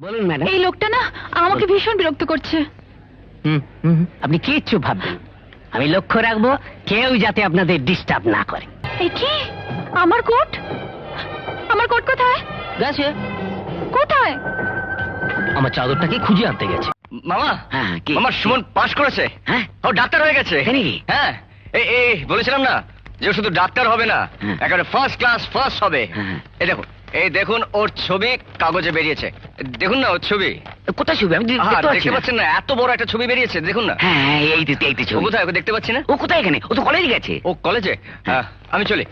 বলুন ম্যাডাম। এই লোকটা না আমাকে ভীষণ বিরক্ত করছে। আপনি কিচ্ছু ভাববেন, আমি লক্ষ্য রাখবো কেউ যাতে আপনাদের ডিস্টার্ব না করে। এই কি? আমার কোট, আমার কোট কোথায়? গেছে, কোথায়? আমার চাদরটাকে খুঁজে আনতে গেছে। মামা, হ্যাঁ, কি? মামা সুমন পাস করেছে। হ্যাঁ, ও ডাক্তার হয়ে গেছে। তাই নাকি? হ্যাঁ, এই বলেছিলাম না যে ও শুধু ডাক্তার হবে না, হ্যাঁ। একেবারে ফার্স্ট ক্লাস ফার্স্ট হবে। হ্যাঁ। এই দেখুন ওর ছবি কাগজে বেরিয়েছে। দেখুন না ওর ছবি। কোথায় ছবি? আমি আহা, দেখতে পাচ্ছি দেখতে না। পাচ্ছেন না? এত বড় একটা ছবি বেরিয়েছে, দেখুন না। হ্যাঁ, এই তো ও ছবি। কোথায়? ওকে দেখতে পাচ্ছি না। ও কোথায়? এখানে? ও তো কলেজে গেছে। ও কলেজে? হ্যাঁ, আমি চলি।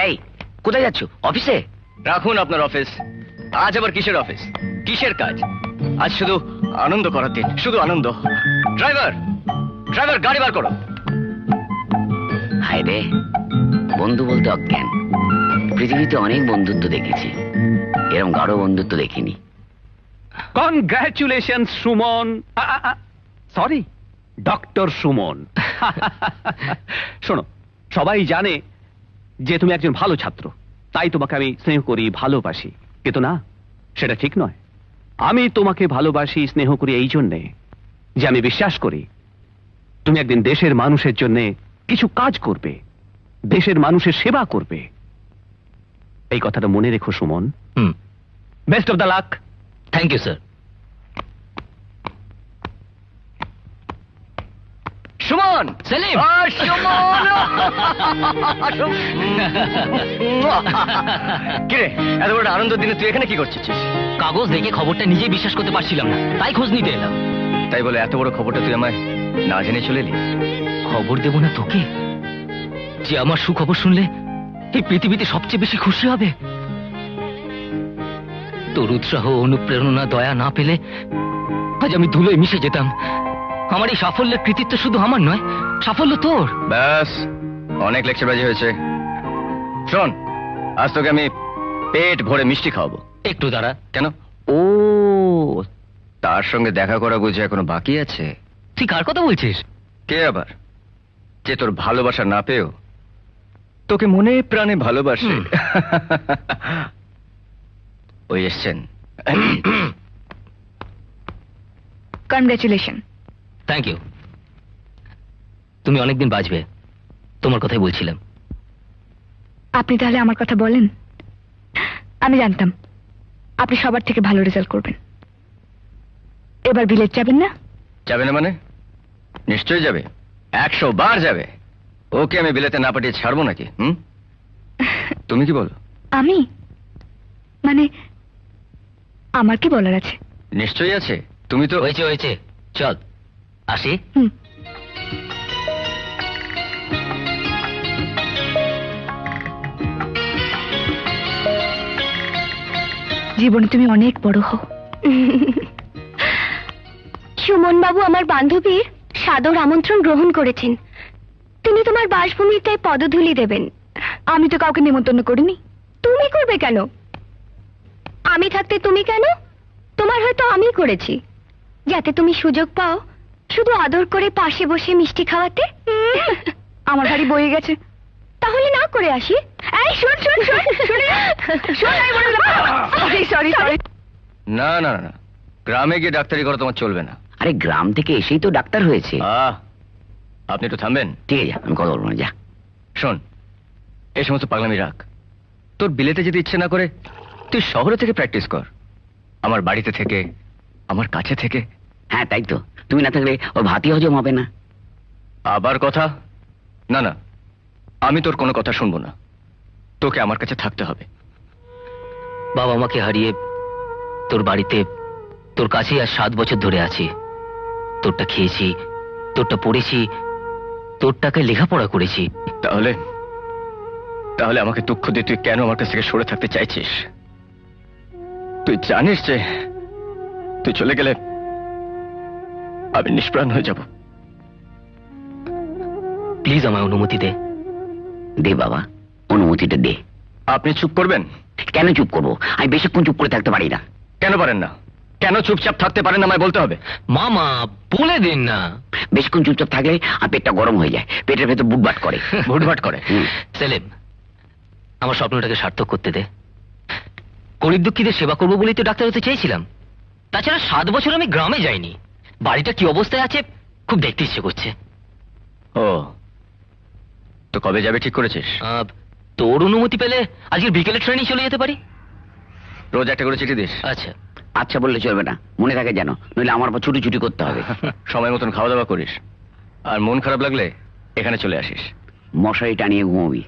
এই, কোথায় যাচ্ছ? অফিসে? রাখুন আপনার অফিস। আজ আবার কিসের অফিস, কিসের কাজ? আজ শুধু আনন্দ করার দিন, শুধু আনন্দ। ড্রাইভার, ড্রাইভার গাড়ি বার করো। হায় রে, বন্ধু বলতে অজ্ঞান। পৃথিবীতে অনেক বন্ধুত্ব দেখেছি, এরকম গাঢ় বন্ধুত্ব দেখিনি। Congratulation Suman, sorry doctor Suman. শোনো, সবাই জানে যে তুমি একজন ভালো ছাত্র, তাই তোমাকে আমি স্নেহ করি, ভালোবাসি। কিন্তু না, সেটা ঠিক নয়। আমি তোমাকে ভালোবাসি, স্নেহ করি এই জন্যে যে আমি বিশ্বাস করি তুমি একদিন দেশের মানুষের জন্য কিছু কাজ করবে, দেশের মানুষের সেবা করবে। এই কথাটা মনে রেখো Suman. Best of the luck. Thank you sir. Suman, Selim. Suman. কিরে, এত বড় আনন্দ দিনে তুই এখানে কি করছিস? কাগজ দেখে খবরটা নিজেই বিশ্বাস করতে পারছিলাম না, তাই খোঁজ নিতে এলাম। তাই বলে এত বড় খবরটা তুই আমায় না জেনে চলে এলি? খবর দেব না তোকে, যে আমার সুখবর শুনলে এই পৃথিবীতে সবচেয়ে বেশি খুশি হবে। তোর উৎসাহ, অনুপ্রেরণা, দয়া না পেলে আজ আমি ধুলোয় মিশে যেতাম। আমার এই সাফল্যের কৃতিত্ব শুধু আমার নয়, সাফল্য তোর। ব্যাস, অনেক লেকচারবাজি হয়েছে। শোন, আজ তোকে আমি পেট ভরে মিষ্টি খাওয়াবো। একটু দাঁড়া। কেন? ও, তার সঙ্গে দেখা করা বুঝে এখনো বাকি আছে? তুই কার কথা বলছিস? কে আবার? যে তোর ভালোবাসা না পেয়েও তোকে মনে প্রাণে ভালোবাসে। ওই এসছেন। কনগ্রাচুলেশন। Thank you. তুমি অনেকদিন বাঁচবে, তোমার কথাই বলছিলাম। আপনি তাহলে আমার কথা বলেন? আমি জানতাম আপনি সবার থেকে ভালো রেজাল্ট করবেন। এবার বিলেত যাবেন না? যাবে না মানে? নিশ্চয়ই যাবে, 100 বার যাবে। ওকে আমি বিলেতে না পাঠিয়ে ছাড়বো নাকি? তুমি কি বলো? আমি মানে আমার কি বলার আছে? নিশ্চয়ই আছে, তুমি তো। হয়েছে হয়েছে, চল আসি। হুম। জীবনে তুমি অনেক বড় হও। সুমন বাবু আমার বান্ধবীর সাদর আমন্ত্রণ গ্রহণ করেছেন। তিনি তোমার বাসভূমিতে পদধূলি দেবেন। আমি তো কাউকে নিমন্ত্রণ করিনি। তুমি করবে কেন? আমি থাকতে তুমি কেন? তোমার হয়তো আমি করেছি, যাতে তুমি সুযোগ পাও শুধু আদর করে পাশে বসে মিষ্টি খাওয়াতে। আমার গাড়ি বয়ে গেছে। তাহলে না করে আসি। এই শোন শোন শোন সরি সরি। না না না, গ্রামে গিয়ে ডাক্তারি করা তোমার চলবে না। আরে গ্রাম থেকে এসেই তো ডাক্তার হয়েছে। আপনি একটু থামবেন। ঠিক আছে, আমি কথা বলবো না, যা। শোন, এই সমস্ত পাগলামি রাখ। তোর বিলেতে যেতে ইচ্ছে না করে তুই শহরে থেকে প্র্যাকটিস কর, আমার বাড়িতে থেকে, আমার কাছে থেকে। হ্যাঁ তাই তো, তুমি না থাকলে ওর ভাতই হজম হবে না। আবার কথা? না না, আমি তোর কোনো কথা শুনবো না। তোকে আমার কাছে থাকতে হবে। বাবা মাকে হারিয়ে তোর বাড়িতে, তোর কাছেই আর 7 বছর ধরে আছি। তোরটা খেয়েছি, তোরটা পড়েছি, তোর টাকায় লেখাপড়া করেছি। তাহলে তাহলে আমাকে দুঃখ দিয়ে তুই কেন আমার কাছ থেকে সরে থাকতে চাইছিস? তুই জানিস যে তুই চলে গেলে আমি নিষ্প্রাণ হয়ে যাব। প্লিজ আমায় অনুমতি দে। দে বাবা, অনুমতিটা দে। আপনি চুপ করবেন? কেন চুপ করবো? আমি বেশিক্ষণ চুপ করে থাকতে পারি না। কেন পারেন না? কেন চুপচাপ থাকতে পারেন আমায় বলতে হবে। মামা বলে দিন না। বেশিক্ষণ চুপচাপ থাকলে আর পেটটা গরম হয়ে যায়, পেটের ভেতর বুটবাট করে। ভুটভাট করে। সেলিম, আমার স্বপ্নটাকে সার্থক করতে দে। গরিব দুঃখীদের সেবা করবো বলেই তো ডাক্তার হতে চেয়েছিলাম। তাছাড়া 7 বছর আমি গ্রামে যাইনি। বাড়িটা কি অবস্থায় আছে খুব দেখতে ইচ্ছে করছে। ও, তো কবে যাবে ঠিক করেছিস? তোর অনুমতি পেলে আজকে বিকেলে ট্রেনে চলে যেতে পারি। রোজ একটা করে চিঠি দিস। আচ্ছা। আচ্ছা বললে চলবে না, মনে থাকে যেন, নইলে আমার আবার ছুটি ছুটি করতে হবে। সময় মতন খাওয়া দাওয়া করিস, আর মন খারাপ লাগলে এখানে চলে আসিস। মশারি টানিয়ে ঘুমোবি,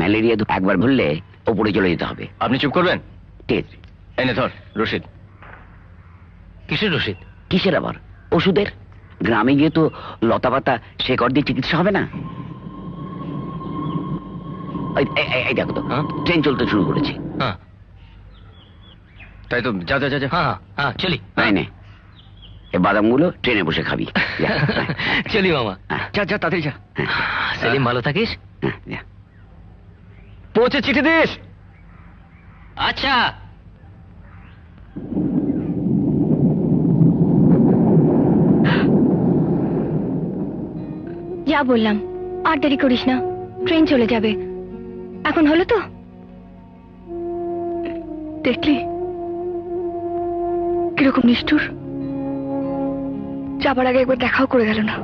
ম্যালেরিয়া তো একবার ভুললে ওপরে চলে যেতে হবে। আপনি চুপ করবেন? ঠিক আছে। এনে ধর রশিদ। কিসের রশিদ? কিসের আবার? ওষুধের। গ্রামে গিয়ে তো লতা পাতা শেকড় দিয়ে চিকিৎসা হবে না? এই দেখো তো, হ্যাঁ? ট্রেন চলতে শুরু করেছে। হ্যাঁ তাই তো, যা যা যা যা। হ্যাঁ হ্যাঁ, চলি। নাই নে, এই বাদামগুলো ট্রেনে বসে খাবি। যা, চলি মামা। হ্যাঁ, যা যা, তাড়াতাড়ি যা। সেলিম, ভালো থাকিস। হ্যাঁ, যা। পৌঁছে চিঠি দিস। আচ্ছা। যা বললাম, আর দেরি করিস না, ট্রেন চলে যাবে। এখন হলো তো? দেখলি কিরকম নিষ্ঠুর, যাবার আগে একবার দেখাও করে গেল না।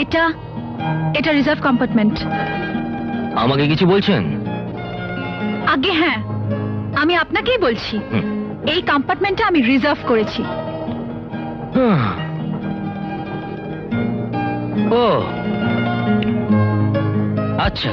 এটা এটা রিজার্ভ কম্পার্টমেন্ট। আমাকে কিছু বলছেন? আগে হ্যাঁ, আমি আপনাকেই বলছি, এই কম্পার্টমেন্টটা আমি রিজার্ভ করেছি। ও আচ্ছা।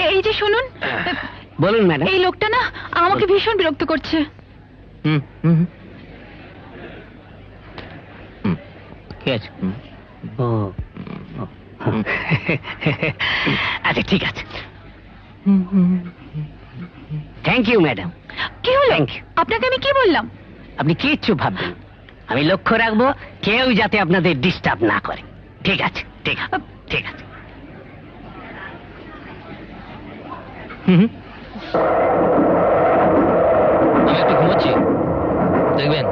এই যে শুনুন, বলুন ম্যাডাম। এই লোকটা না আমাকে ভীষণ বিরক্ত করছে। হুম হুম হুম। হুম, ঠিক আছে। হুম। আচ্ছা ঠিক আছে, থ্যাংক ইউ ম্যাডাম। কি হলো? Thank you. আপনাকে আমি কি বললাম? আপনি কিচ্ছু ভাববেন, আমি লক্ষ্য রাখবো কেউ যাতে আপনাদের ডিস্টার্ব না করে। ঠিক আছে ঠিক আছে ঠিক আছে। হুম হুম। আমি একটু ঘুমোচ্ছি, দেখবেন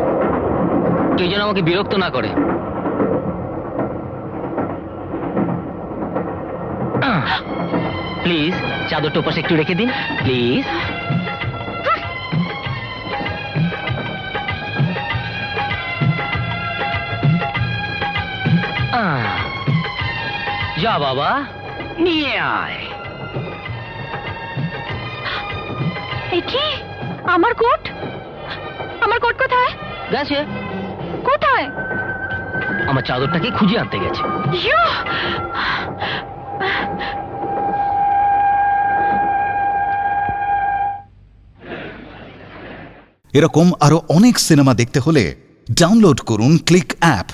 কেউ যেন আমাকে বিরক্ত না করে। প্লিজ চাদরটা পাশে একটু রেখে দিন প্লিজ। যা বাবা, নিয়ে আয়। এই কি? আমার কোট, আমার কোট কোথায়? গেছে। কোথায়? আমার চাদরটাকে খুঁজে আনতে গেছে। ইয়ো! এরকম আরো অনেক সিনেমা দেখতে হলে ডাউনলোড করুন ক্লিক অ্যাপ।